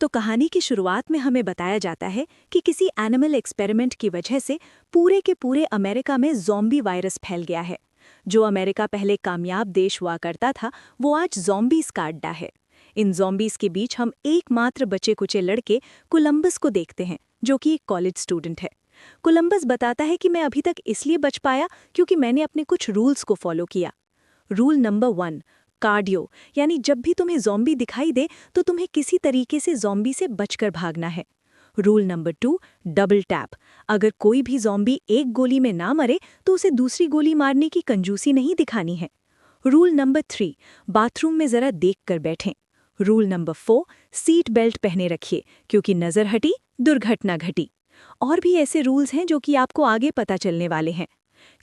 तो कहानी की शुरुआत में हमें बताया जाता है कि किसी एनिमल एक्सपेरिमेंट की वजह से पूरे के पूरे अमेरिका में ज़ॉम्बी वायरस फैल गया है। जो अमेरिका पहले कामयाब देश हुआ करता था, वो आज ज़ॉम्बीज़ का अड्डा है। इन ज़ॉम्बीज़ के बीच हम एकमात्र बचे कुचे लड़के कोलंबस को देखते हैं, जो कि एक कॉलेज स्टूडेंट है। कोलंबस बताता है कि मैं अभी तक इसलिए बच पाया क्योंकि मैंने अपने कुछ रूल्स को फॉलो किया। रूल नंबर 1, कार्डियो, यानी जब भी तुम्हें ज़ॉम्बी दिखाई दे तो तुम्हें किसी तरीके से ज़ॉम्बी से बचकर भागना है। रूल नंबर 2, डबल टैप, अगर कोई भी ज़ॉम्बी एक गोली में ना मरे तो उसे दूसरी गोली मारने की कंजूसी नहीं दिखानी है। रूल नंबर 3, बाथरूम में ज़रा देख कर बैठें। रूल नंबर 4, सीट बेल्ट पहने रखिए, क्योंकि नज़र हटी दुर्घटना घटी। और भी ऐसे रूल्स हैं जो कि आपको आगे पता चलने वाले हैं।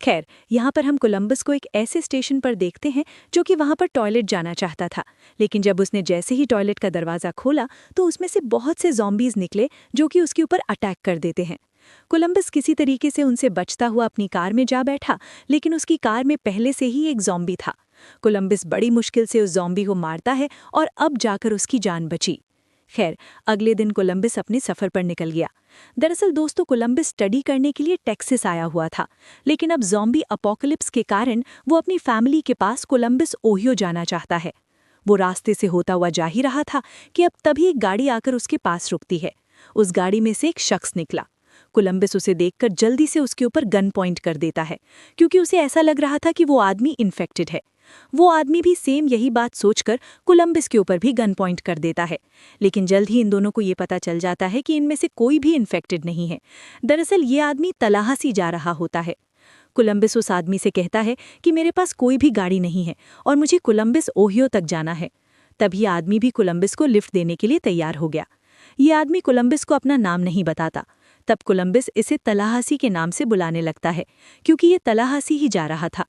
खैर, यहाँ पर हम कोलंबस को एक ऐसे स्टेशन पर देखते हैं जो कि वहाँ पर टॉयलेट जाना चाहता था, लेकिन जब उसने जैसे ही टॉयलेट का दरवाज़ा खोला तो उसमें से बहुत से ज़ॉम्बीज़ निकले जो कि उसके ऊपर अटैक कर देते हैं। कोलंबस किसी तरीके से उनसे बचता हुआ अपनी कार में जा बैठा, लेकिन उसकी कार में पहले से ही एक ज़ॉम्बी था। कोलंबस बड़ी मुश्किल से उस ज़ॉम्बी को मारता है और अब जाकर उसकी जान बची। खैर, अगले दिन कोलंबस अपने सफ़र पर निकल गया। दरअसल दोस्तों, कोलंबस स्टडी करने के लिए टेक्सास आया हुआ था, लेकिन अब ज़ॉम्बी अपोकलिप्स के कारण वो अपनी फैमिली के पास कोलंबस ओहियो जाना चाहता है। वो रास्ते से होता हुआ जा ही रहा था कि अब तभी एक गाड़ी आकर उसके पास रुकती है। उस गाड़ी में से एक शख्स निकला। कोलंबस उसे देखकर जल्दी से उसके ऊपर गन पॉइंट कर देता है, क्योंकि उसे ऐसा लग रहा था कि वो आदमी इन्फेक्टेड है। वो आदमी भी सेम यही बात सोचकर कोलंबस के ऊपर भी गन पॉइंट कर देता है, लेकिन जल्द ही इन दोनों को ये पता चल जाता है कि इनमें से कोई भी इन्फेक्टेड नहीं है। दरअसल ये आदमी तलाहसी जा रहा होता है। कोलंबस उस आदमी से कहता है कि मेरे पास कोई भी गाड़ी नहीं है और मुझे कोलंबस ओहियो तक जाना है। तभी आदमी भी कोलंबस को लिफ्ट देने के लिए तैयार हो गया। ये आदमी कोलंबस को अपना नाम नहीं बताता। तब कोलंबस इसे तलाहसी के नाम से बुलाने लगता है, क्योंकि ये तलाहसी ही जा रहा था।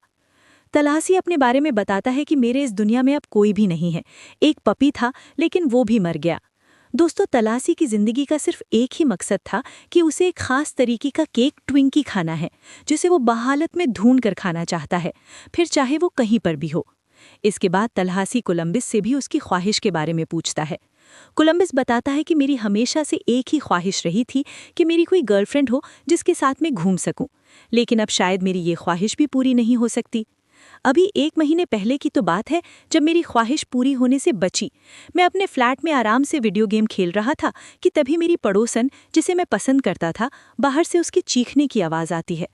तलाहसी अपने बारे में बताता है कि मेरे इस दुनिया में अब कोई भी नहीं है। एक पपी था, लेकिन वो भी मर गया। दोस्तों, तलाहसी की ज़िंदगी का सिर्फ एक ही मकसद था कि उसे एक ख़ास तरीके का केक ट्विंकी खाना है, जिसे वो बहालत में ढूंढ कर खाना चाहता है, फिर चाहे वो कहीं पर भी हो। इसके बाद तलाहसी कोलंबस से भी उसकी ख्वाहिश के बारे में पूछता है। कोलंबस बताता है कि मेरी हमेशा से एक ही ख्वाहिश रही थी कि मेरी कोई गर्लफ्रेंड हो जिसके साथ मैं घूम सकूं, लेकिन अब शायद मेरी ये ख्वाहिश भी पूरी नहीं हो सकती। अभी 1 महीने पहले की तो बात है जब मेरी ख्वाहिश पूरी होने से बची। मैं अपने फ्लैट में आराम से वीडियो गेम खेल रहा था कि तभी मेरी पड़ोसन, जिसे मैं पसंद करता था, बाहर से उसके चीखने की आवाज़ आती है।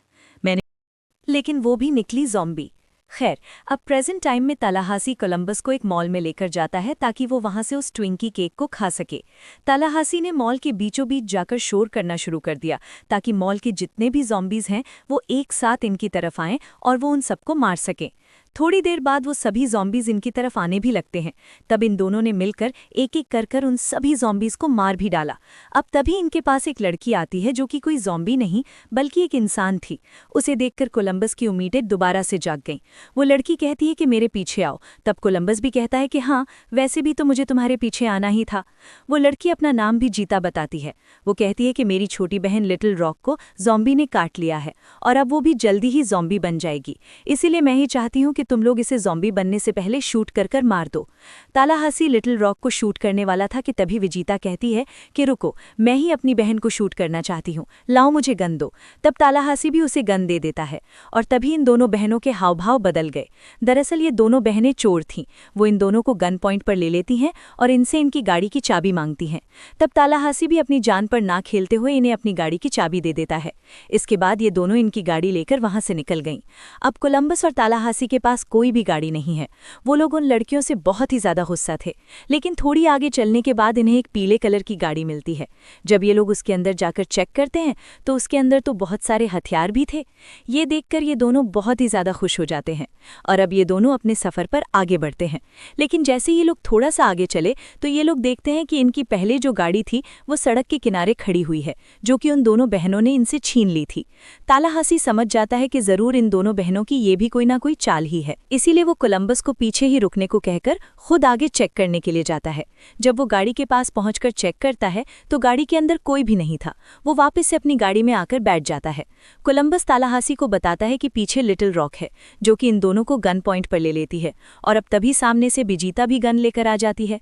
लेकिन वो भी निकली ज़ॉम्बी। खैर, अब प्रेजेंट टाइम में तलाहसी कोलंबस को एक मॉल में लेकर जाता है ताकि वो वहां से उस ट्विंकी केक को खा सके। तलाहसी ने मॉल के बीचों बीच जाकर शोर करना शुरू कर दिया ताकि मॉल के जितने भी ज़ॉम्बीज़ हैं वो एक साथ इनकी तरफ आएं और वो उन सबको मार सकें। थोड़ी देर बाद वो सभी ज़ॉम्बीज़ इनकी तरफ आने भी लगते हैं। तब इन दोनों ने मिलकर एक एक कर उन सभी ज़ॉम्बीज़ को मार भी डाला। अब तभी इनके पास एक लड़की आती है जो कि कोई ज़ॉम्बी नहीं बल्कि एक इंसान थी। उसे देखकर कोलंबस की उम्मीदें दोबारा से जाग गईं। वो लड़की कहती है कि मेरे पीछे आओ। तब कोलंबस भी कहता है कि हाँ, वैसे भी तो मुझे तुम्हारे पीछे आना ही था। वो लड़की अपना नाम भी जीता बताती है। वो कहती है कि मेरी छोटी बहन लिटिल रॉक को ज़ॉम्बी ने काट लिया है और अब वो भी जल्दी ही ज़ॉम्बी बन जाएगी, इसीलिए मैं ही चाहती हूँ कि तुम लोग इसे ज़ॉम्बी बनने से पहले शूट कर मार दो। तलाहसी लिटिल रॉक को शूट करने वाला था कि तभी विजीता कहती है कि रुको, मैं ही अपनी बहन को शूट करना चाहती हूँ, लाओ मुझे गन दो। तब तलाहसी भी उसे गन दे देता है और तभी इन दोनों बहनों के हाव भाव बदल गए। दरअसल ये दोनों बहनें चोर थीं। वो इन दोनों को गन पॉइंट पर ले लेती हैं और इनसे इनकी गाड़ी की चाबी मांगती हैं। तब तलाहसी भी अपनी जान पर ना खेलते हुए इन्हें अपनी गाड़ी की चाबी दे देता है। इसके बाद ये दोनों इनकी गाड़ी लेकर वहां से निकल गईं। अब कोलंबस और तलाहसी के पास कोई भी गाड़ी नहीं है। वो लोग उन लड़कियों से बहुत ही ज्यादा गुस्सा थे, लेकिन थोड़ी आगे चलने के बाद इन्हें एक पीले कलर की गाड़ी मिलती है। जब ये लोग उसके अंदर जाकर चेक करते हैं तो उसके अंदर तो बहुत सारे हथियार भी थे। ये देखकर ये दोनों बहुत ही ज्यादा खुश हो जाते हैं और अब ये दोनों अपने सफर पर आगे बढ़ते हैं। लेकिन जैसे ये लोग थोड़ा सा आगे चले तो ये लोग देखते हैं कि इनकी पहले जो गाड़ी थी वो सड़क के किनारे खड़ी हुई है, जो कि उन दोनों बहनों ने इनसे छीन ली थी। तलाहसी समझ जाता है कि जरूर इन दोनों बहनों की ये भी कोई ना कोई चाल ही है, इसीलिए वो कोलंबस को पीछे ही रुकने को कहकर खुद आगे चेक करने के लिए जाता है। जब वो गाड़ी के पास पहुंचकर चेक करता है तो गाड़ी के अंदर कोई भी नहीं था। वो वापस से अपनी गाड़ी में आकर बैठ जाता है। कोलंबस तलाहसी को बताता है कि पीछे लिटिल रॉक है, जो कि इन दोनों को गन पॉइंट पर ले लेती है और अब तभी सामने से विजीता भी गन लेकर आ जाती है।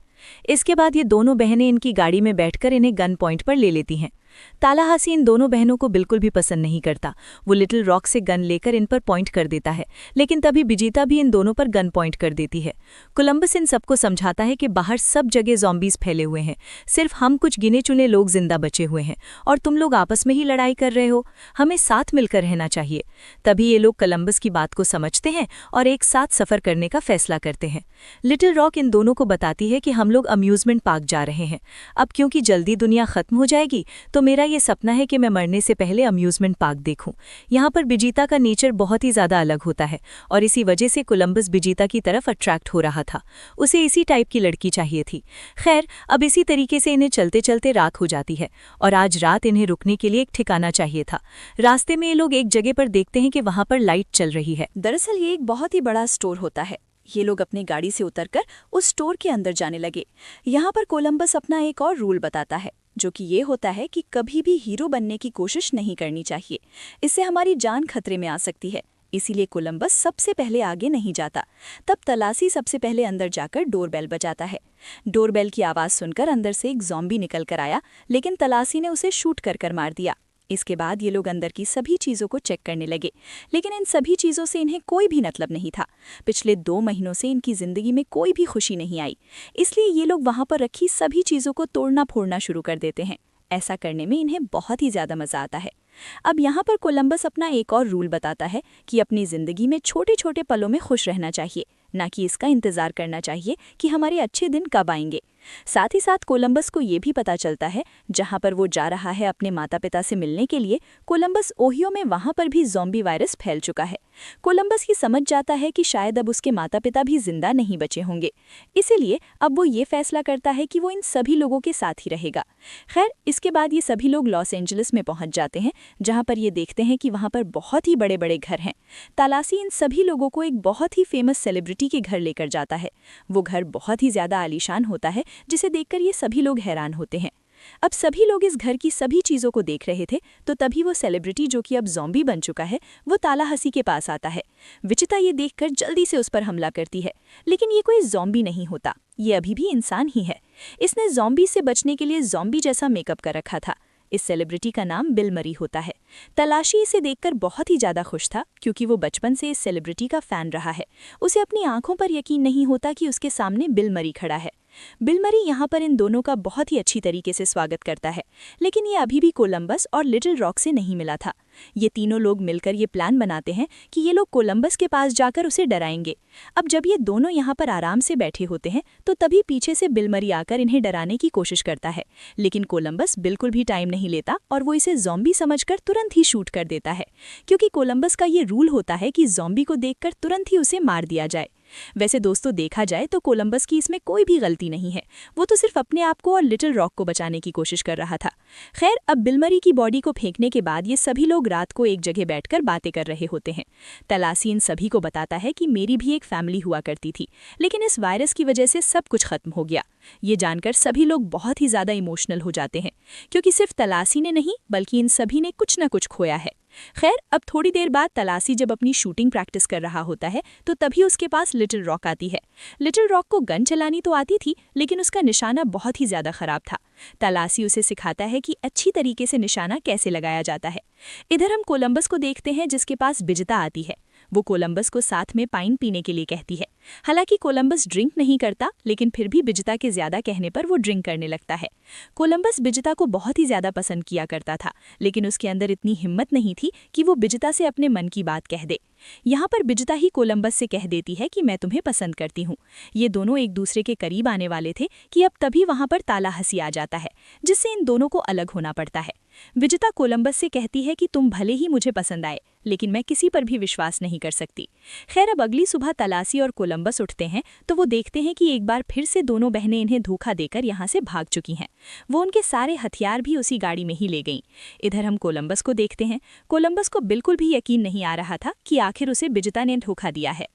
इसके बाद ये दोनों बहनें इनकी गाड़ी में बैठकर इन्हें गन पॉइंट पर ले लेती हैं। तालाहासी इन दोनों बहनों को बिल्कुल भी पसंद नहीं करता। वो लिटिल रॉक से गन लेकर इन पर पॉइंट कर देता है, लेकिन तभी बिजीता भी इन दोनों पर गन पॉइंट कर देती है। कोलंबस इन सबको समझाता है कि बाहर सब जगह ज़ॉम्बीज़ फैले हुए हैं, सिर्फ हम कुछ गिने चुने लोग जिंदा बचे हुए हैं और तुम लोग आपस में ही लड़ाई कर रहे हो, हमें साथ मिलकर रहना चाहिए। तभी ये लोग कोलंबस की बात को समझते हैं और एक साथ सफ़र करने का फैसला करते हैं। लिटिल रॉक इन दोनों को बताती है कि हम लोग अम्यूज़मेंट पार्क जा रहे हैं। अब क्योंकि जल्दी दुनिया ख़त्म हो जाएगी तो मेरा ये सपना है कि मैं मरने से पहले अम्यूज़मेंट पार्क देखूं। यहाँ पर बिजीता का नेचर बहुत ही ज़्यादा अलग होता है और इसी वजह से कोलंबस बिजीता की तरफ अट्रैक्ट हो रहा था। उसे इसी टाइप की लड़की चाहिए थी। खैर, अब इसी तरीके से इन्हें चलते चलते रात हो जाती है और आज रात इन्हें रुकने के लिए एक ठिकाना चाहिए था। रास्ते में ये लोग एक जगह पर देखते हैं कि वहाँ पर लाइट चल रही है। दरअसल ये एक बहुत ही बड़ा स्टोर होता है। ये लोग अपनी गाड़ी से उतरकर उस स्टोर के अंदर जाने लगे। यहाँ पर कोलंबस अपना एक और रूल बताता है, जो कि ये होता है कि कभी भी हीरो बनने की कोशिश नहीं करनी चाहिए। इससे हमारी जान खतरे में आ सकती है। इसीलिए कोलंबस सबसे पहले आगे नहीं जाता। तब तलाशी सबसे पहले अंदर जाकर डोरबेल बजाता है। डोरबेल की आवाज़ सुनकर अंदर से एक ज़ॉम्बी निकल कर आया, लेकिन तलाशी ने उसे शूट कर मार दिया। इसके बाद ये लोग अंदर की सभी चीज़ों को चेक करने लगे, लेकिन इन सभी चीज़ों से इन्हें कोई भी मतलब नहीं था। पिछले 2 महीनों से इनकी ज़िंदगी में कोई भी खुशी नहीं आई, इसलिए ये लोग वहाँ पर रखी सभी चीज़ों को तोड़ना फोड़ना शुरू कर देते हैं। ऐसा करने में इन्हें बहुत ही ज़्यादा मज़ा आता है। अब यहाँ पर कोलंबस अपना एक और रूल बताता है कि अपनी ज़िंदगी में छोटे छोटे पलों में खुश रहना चाहिए, ना कि इसका इंतज़ार करना चाहिए कि हमारे अच्छे दिन कब आएंगे। साथ ही साथ कोलंबस को ये भी पता चलता है, जहाँ पर वो जा रहा है अपने माता पिता से मिलने के लिए, कोलंबस ओहियो में वहाँ पर भी ज़ॉम्बी वायरस फैल चुका है। कोलंबस ये समझ जाता है कि शायद अब उसके माता पिता भी जिंदा नहीं बचे होंगे, इसीलिए अब वो ये फैसला करता है कि वो इन सभी लोगों के साथ ही रहेगा। खैर, इसके बाद ये सभी लोग लॉस एंजलिस में पहुंच जाते हैं, जहां पर ये देखते हैं कि वहां पर बहुत ही बड़े बड़े घर हैं। तलाशी इन सभी लोगों को एक बहुत ही फेमस सेलिब्रिटी के घर लेकर जाता है। वो घर बहुत ही ज़्यादा आलीशान होता है, जिसे देखकर ये सभी लोग हैरान होते हैं। अब सभी लोग इस घर की सभी चीज़ों को देख रहे थे, तो तभी वो सेलिब्रिटी, जो कि अब ज़ॉम्बी बन चुका है, वो तालाहसी के पास आता है। विचिता ये देखकर जल्दी से उस पर हमला करती है, लेकिन ये कोई ज़ॉम्बी नहीं होता, ये अभी भी इंसान ही है। इसने ज़ॉम्बी से बचने के लिए ज़ॉम्बी जैसा मेकअप कर रखा था। इस सेलिब्रिटी का नाम बिल मरी होता है। तलाशी इसे देखकर बहुत ही ज़्यादा खुश था, क्योंकि वो बचपन से इस सेलिब्रिटी का फ़ैन रहा है। उसे अपनी आंखों पर यकीन नहीं होता कि उसके सामने बिल मरी खड़ा है। बिल मरी यहाँ पर इन दोनों का बहुत ही अच्छी तरीके से स्वागत करता है, लेकिन ये अभी भी कोलंबस और लिटिल रॉक से नहीं मिला था। ये तीनों लोग मिलकर ये प्लान बनाते हैं कि ये लोग कोलंबस के पास जाकर उसे डराएंगे। अब जब ये दोनों यहाँ पर आराम से बैठे होते हैं, तो तभी पीछे से बिल मरी आकर इन्हें डराने की कोशिश करता है, लेकिन कोलंबस बिल्कुल भी टाइम नहीं लेता और वो इसे ज़ॉम्बी समझकर तुरंत ही शूट कर देता है, क्योंकि कोलंबस का ये रूल होता है कि ज़ॉम्बी को देखकर तुरंत ही उसे मार दिया जाए। वैसे दोस्तों, देखा जाए तो कोलंबस की इसमें कोई भी गलती नहीं है। वो तो सिर्फ अपने आप को और लिटिल रॉक को बचाने की कोशिश कर रहा था। खैर, अब बिल मरी की बॉडी को फेंकने के बाद ये सभी लोग रात को एक जगह बैठकर बातें कर रहे होते हैं। तलाशी इन सभी को बताता है कि मेरी भी एक फैमिली हुआ करती थी, लेकिन इस वायरस की वजह से सब कुछ खत्म हो गया। ये जानकर सभी लोग बहुत ही ज़्यादा इमोशनल हो जाते हैं, क्योंकि सिर्फ तलाशी ने नहीं बल्कि इन सभी ने कुछ न कुछ खोया है। खैर, अब थोड़ी देर बाद तलाशी जब अपनी शूटिंग प्रैक्टिस कर रहा होता है, तो तभी उसके पास लिटिल रॉक आती है। लिटिल रॉक को गन चलानी तो आती थी, लेकिन उसका निशाना बहुत ही ज़्यादा खराब था। तलाशी उसे सिखाता है कि अच्छी तरीके से निशाना कैसे लगाया जाता है। इधर हम कोलंबस को देखते हैं, जिसके पास बिजिता आती है। वो कोलंबस को साथ में पाइन पीने के लिए कहती है। हालांकि कोलंबस ड्रिंक नहीं करता, लेकिन फिर भी बिजिता के ज़्यादा कहने पर वो ड्रिंक करने लगता है। कोलंबस बिजिता को बहुत ही ज़्यादा पसंद किया करता था, लेकिन उसके अंदर इतनी हिम्मत नहीं थी कि वो बिजिता से अपने मन की बात कह दे। यहाँ पर बिजिता ही कोलंबस से कह देती है कि मैं तुम्हें पसंद करती हूँ। ये दोनों एक दूसरे के करीब आने वाले थे कि अब तभी वहाँ पर तालाहसी आ जाता है, जिससे इन दोनों को अलग होना पड़ता है। विजिता कोलंबस से कहती है कि तुम भले ही मुझे पसंद आए, लेकिन मैं किसी पर भी विश्वास नहीं कर सकती। खैर, अब अगली सुबह तलाशी और कोलंबस उठते हैं, तो वो देखते हैं कि एक बार फिर से दोनों बहनें इन्हें धोखा देकर यहाँ से भाग चुकी हैं। वो उनके सारे हथियार भी उसी गाड़ी में ही ले गईं। इधर हम कोलंबस को देखते हैं। कोलंबस को बिल्कुल भी यकीन नहीं आ रहा था कि आखिर उसे विजिता ने धोखा दिया है।